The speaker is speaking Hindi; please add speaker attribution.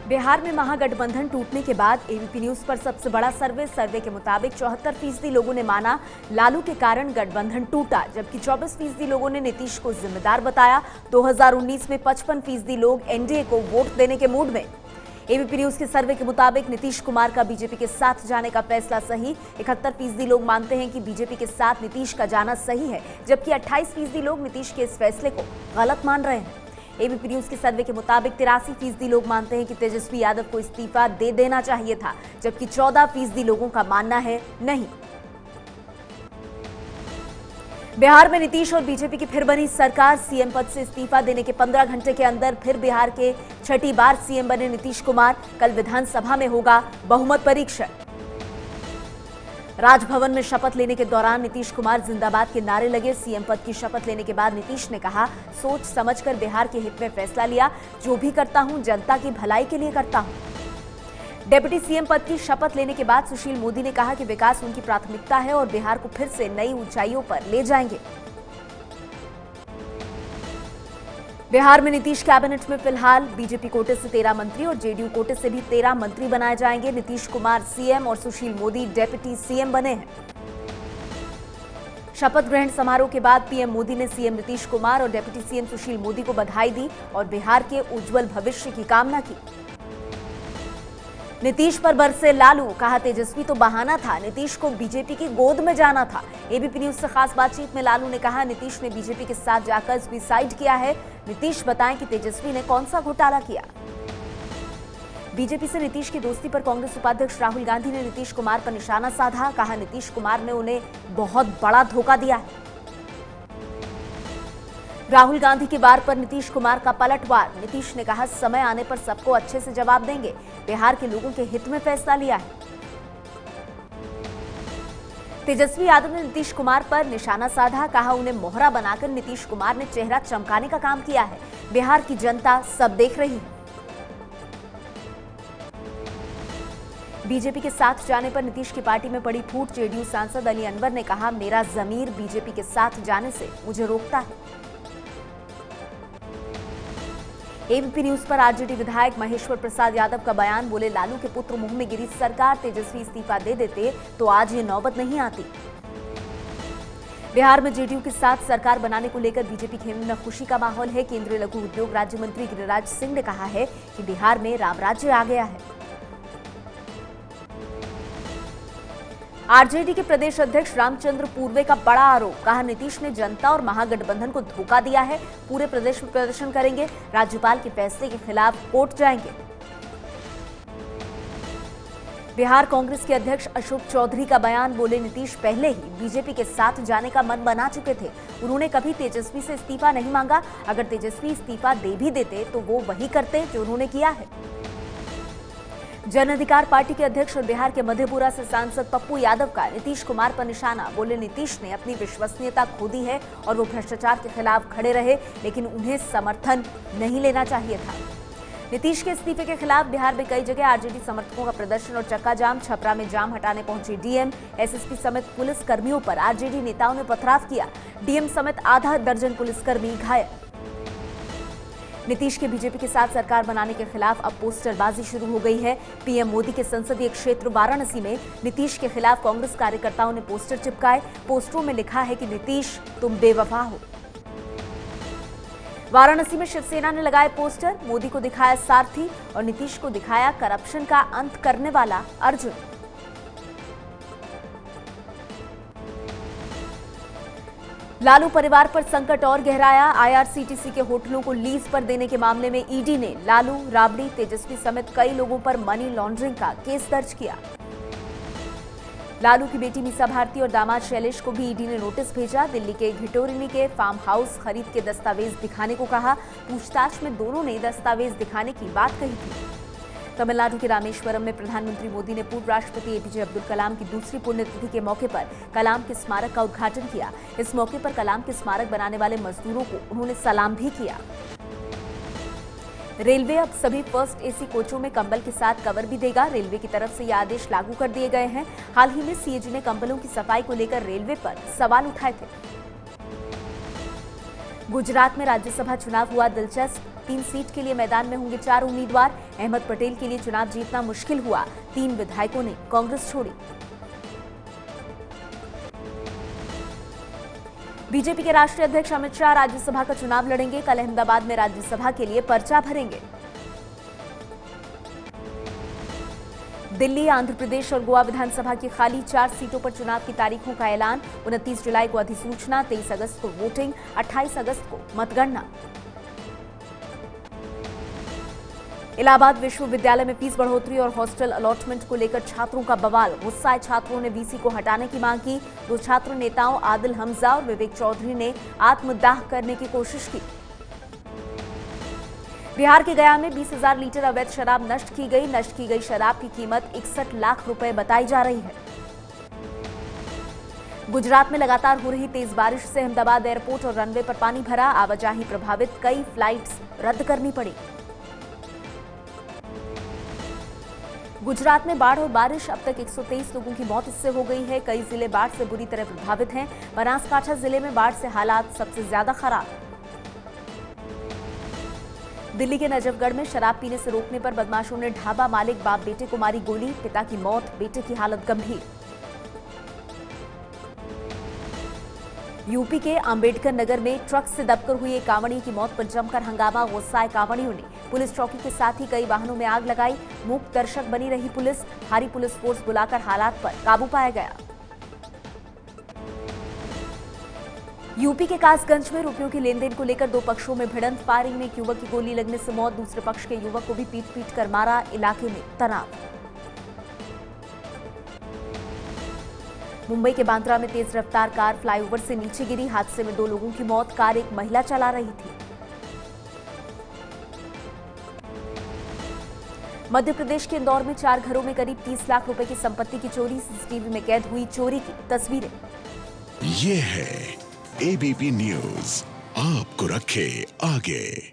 Speaker 1: बिहार में महागठबंधन टूटने के बाद एबीपी न्यूज पर सबसे बड़ा सर्वे के मुताबिक 74% लोगों ने माना लालू के कारण गठबंधन टूटा, जबकि 24% लोगों ने नीतीश को जिम्मेदार बताया। 2019 में 55% लोग एनडीए को वोट देने के मूड में। एबीपी न्यूज के सर्वे के मुताबिक नीतीश कुमार का बीजेपी के साथ जाने का फैसला सही। 71% लोग मानते हैं कि बीजेपी के साथ नीतीश का जाना सही है, जबकि 28% लोग नीतीश के इस फैसले को गलत मान रहे हैं। एबीपी न्यूज के सर्वे के मुताबिक 83% लोग मानते हैं कि तेजस्वी यादव को इस्तीफा दे देना चाहिए था, जबकि 14% लोगों का मानना है नहीं। बिहार में नीतीश और बीजेपी की फिर बनी सरकार। सीएम पद से इस्तीफा देने के 15 घंटे के अंदर फिर बिहार के छठी बार सीएम बने नीतीश कुमार। कल विधानसभा में होगा बहुमत परीक्षण। राजभवन में शपथ लेने के दौरान नीतीश कुमार जिंदाबाद के नारे लगे। सीएम पद की शपथ लेने के बाद नीतीश ने कहा, सोच समझकर बिहार के हित में फैसला लिया। जो भी करता हूं जनता की भलाई के लिए करता हूं। डिप्टी सीएम पद की शपथ लेने के बाद सुशील मोदी ने कहा कि विकास उनकी प्राथमिकता है और बिहार को फिर से नई ऊंचाइयों पर ले जाएंगे। बिहार में नीतीश कैबिनेट में फिलहाल बीजेपी कोटे से 13 मंत्री और जेडीयू कोटे से भी 13 मंत्री बनाए जाएंगे। नीतीश कुमार सीएम और सुशील मोदी डिप्टी सीएम बने हैं। शपथ ग्रहण समारोह के बाद पीएम मोदी ने सीएम नीतीश कुमार और डिप्टी सीएम सुशील मोदी को बधाई दी और बिहार के उज्जवल भविष्य की कामना की। नीतीश पर बरसे लालू, कहा तेजस्वी तो बहाना था, नीतीश को बीजेपी की गोद में जाना था। एबीपी न्यूज से खास बातचीत में लालू ने कहा, नीतीश ने बीजेपी के साथ जाकर सुसाइड किया है। नीतीश बताएं कि तेजस्वी ने कौन सा घोटाला किया। बीजेपी से नीतीश की दोस्ती पर कांग्रेस उपाध्यक्ष राहुल गांधी ने नीतीश कुमार पर निशाना साधा। कहा, नीतीश कुमार ने उन्हें बहुत बड़ा धोखा दिया है। राहुल गांधी की बात पर नीतीश कुमार का पलटवार। नीतीश ने कहा, समय आने पर सबको अच्छे से जवाब देंगे। बिहार के लोगों के हित में फैसला लिया है। तेजस्वी यादव ने नीतीश कुमार पर निशाना साधा। कहा, उन्हें मोहरा बनाकर नीतीश कुमार ने चेहरा चमकाने का काम किया है। बिहार की जनता सब देख रही है। बीजेपी के साथ जाने पर नीतीश की पार्टी में पड़ी फूट। जेडीयू सांसद अली अनवर ने कहा, मेरा जमीर बीजेपी के साथ जाने से मुझे रोकता है। एबीपी न्यूज पर आरजेडी विधायक महेश्वर प्रसाद यादव का बयान। बोले, लालू के पुत्र मुंह में गिरी सरकार, तेजस्वी इस्तीफा दे देते तो आज ये नौबत नहीं आती। बिहार में जेडीयू के साथ सरकार बनाने को लेकर बीजेपी खेमे में खुशी का माहौल है। केंद्रीय लघु उद्योग राज्य मंत्री गिरिराज सिंह ने कहा है कि बिहार में राम राज्य आ गया है। आरजेडी के प्रदेश अध्यक्ष रामचंद्र पूर्वे का बड़ा आरोप। कहा, नीतीश ने जनता और महागठबंधन को धोखा दिया है। पूरे प्रदेश में प्रदर्शन करेंगे। राज्यपाल के फैसले के खिलाफ कोर्ट जाएंगे। बिहार कांग्रेस के अध्यक्ष अशोक चौधरी का बयान। बोले, नीतीश पहले ही बीजेपी के साथ जाने का मन बना चुके थे। उन्होंने कभी तेजस्वी से इस्तीफा नहीं मांगा। अगर तेजस्वी इस्तीफा दे भी देते तो वो वही करते जो उन्होंने किया है। जन अधिकार पार्टी के अध्यक्ष और बिहार के मधेपुरा से सांसद पप्पू यादव का नीतीश कुमार पर निशाना। बोले, नीतीश ने अपनी विश्वसनीयता खो दी है और वो भ्रष्टाचार के खिलाफ खड़े रहे, लेकिन उन्हें समर्थन नहीं लेना चाहिए था। नीतीश के इस्तीफे के खिलाफ बिहार में कई जगह आरजेडी समर्थकों का प्रदर्शन और चक्का जाम। छपरा में जाम हटाने पहुंचे डीएम, एसएसपी समेत पुलिस कर्मियों पर आरजेडी नेताओं ने पथराव किया। डीएम समेत आधा दर्जन पुलिसकर्मी घायल। नीतीश के बीजेपी के साथ सरकार बनाने के खिलाफ अब पोस्टरबाजी शुरू हो गई है। पीएम मोदी के संसदीय क्षेत्र वाराणसी में नीतीश के खिलाफ कांग्रेस कार्यकर्ताओं ने पोस्टर चिपकाए। पोस्टरों में लिखा है कि नीतीश तुम बेवफा हो। वाराणसी में शिवसेना ने लगाए पोस्टर। मोदी को दिखाया सारथी और नीतीश को दिखाया करप्शन का अंत करने वाला अर्जुन। लालू परिवार पर संकट और गहराया। आईआरसीटीसी के होटलों को लीज पर देने के मामले में ईडी ने लालू, राबड़ी, तेजस्वी समेत कई लोगों पर मनी लॉन्ड्रिंग का केस दर्ज किया। लालू की बेटी मीसा भारती और दामाद शैलेश को भी ईडी ने नोटिस भेजा। दिल्ली के घिटोरिनी के फार्म हाउस खरीद के दस्तावेज दिखाने को कहा। पूछताछ में दोनों ने दस्तावेज दिखाने की बात कही थी। तमिलनाडु के रामेश्वरम में प्रधानमंत्री मोदी ने पूर्व राष्ट्रपति एपीजे अब्दुल कलाम की दूसरी पुण्यतिथि के मौके पर कलाम के स्मारक का उद्घाटन किया। इस मौके पर कलाम के स्मारक बनाने वाले मजदूरों को उन्होंने सलाम भी किया। रेलवे अब सभी फर्स्ट एसी कोचों में कंबल के साथ कवर भी देगा। रेलवे की तरफ से ये आदेश लागू कर दिए गए हैं। हाल ही में सीएजी ने कंबलों की सफाई को लेकर रेलवे पर सवाल उठाए थे। गुजरात में राज्यसभा चुनाव हुआ दिलचस्प। 3 सीट के लिए मैदान में होंगे 4 उम्मीदवार। अहमद पटेल के लिए चुनाव जीतना मुश्किल हुआ। 3 विधायकों ने कांग्रेस छोड़ी। बीजेपी के राष्ट्रीय अध्यक्ष अमित शाह राज्यसभा का चुनाव लड़ेंगे। कल अहमदाबाद में राज्यसभा के लिए पर्चा भरेंगे। दिल्ली, आंध्र प्रदेश और गोवा विधानसभा की खाली 4 सीटों पर चुनाव की तारीखों का ऐलान। 29 जुलाई को अधिसूचना, 23 अगस्त को वोटिंग, 28 अगस्त को मतगणना। इलाहाबाद विश्वविद्यालय में फीस बढ़ोतरी और हॉस्टल अलॉटमेंट को लेकर छात्रों का बवाल। गुस्साए छात्रों ने वीसी को हटाने की मांग की। 2 छात्र नेताओं आदिल हमजा और विवेक चौधरी ने आत्मदाह करने की कोशिश की। बिहार के गया में 20,000 लीटर अवैध शराब नष्ट की गई। नष्ट की गई शराब की कीमत 61 लाख रुपए बताई जा रही है। गुजरात में लगातार हो रही तेज बारिश से अहमदाबाद एयरपोर्ट और रनवे पर पानी भरा। आवाजाही प्रभावित, कई फ्लाइट्स रद्द करनी पड़ी। गुजरात में बाढ़ और बारिश, अब तक 123 लोगों की मौत इससे हो गई है। कई जिले बाढ़ से बुरी तरह प्रभावित हैं। बनासकांठा जिले में बाढ़ से हालात सबसे ज्यादा खराब। दिल्ली के नजफगढ़ में शराब पीने से रोकने पर बदमाशों ने ढाबा मालिक बाप बेटे को मारी गोली। पिता की मौत, बेटे की हालत गंभीर। यूपी के अंबेडकर नगर में ट्रक से दबकर हुई एक कांवड़िए की मौत पर जमकर हंगामा। गुस्साए कांवड़ियों ने पुलिस चौकी के साथ ही कई वाहनों में आग लगाई। मूक दर्शक बनी रही पुलिस। भारी पुलिस फोर्स बुलाकर हालात पर काबू पाया गया। यूपी के कासगंज में रुपयों के लेन देन को लेकर 2 पक्षों में भिड़ंत। फायरिंग में एक युवक की गोली लगने से मौत। दूसरे पक्ष के युवक को भी पीट पीट कर मारा। इलाके में तनाव। मुंबई के बांद्रा में तेज रफ्तार कार फ्लाईओवर से नीचे गिरी। हादसे में 2 लोगों की मौत। कार एक महिला चला रही थी। मध्य प्रदेश के इंदौर में 4 घरों में करीब 30 लाख रुपए की संपत्ति की चोरी। सीसीटीवी में कैद हुई चोरी की तस्वीरें।
Speaker 2: ये है एबीपी न्यूज, आपको रखे आगे।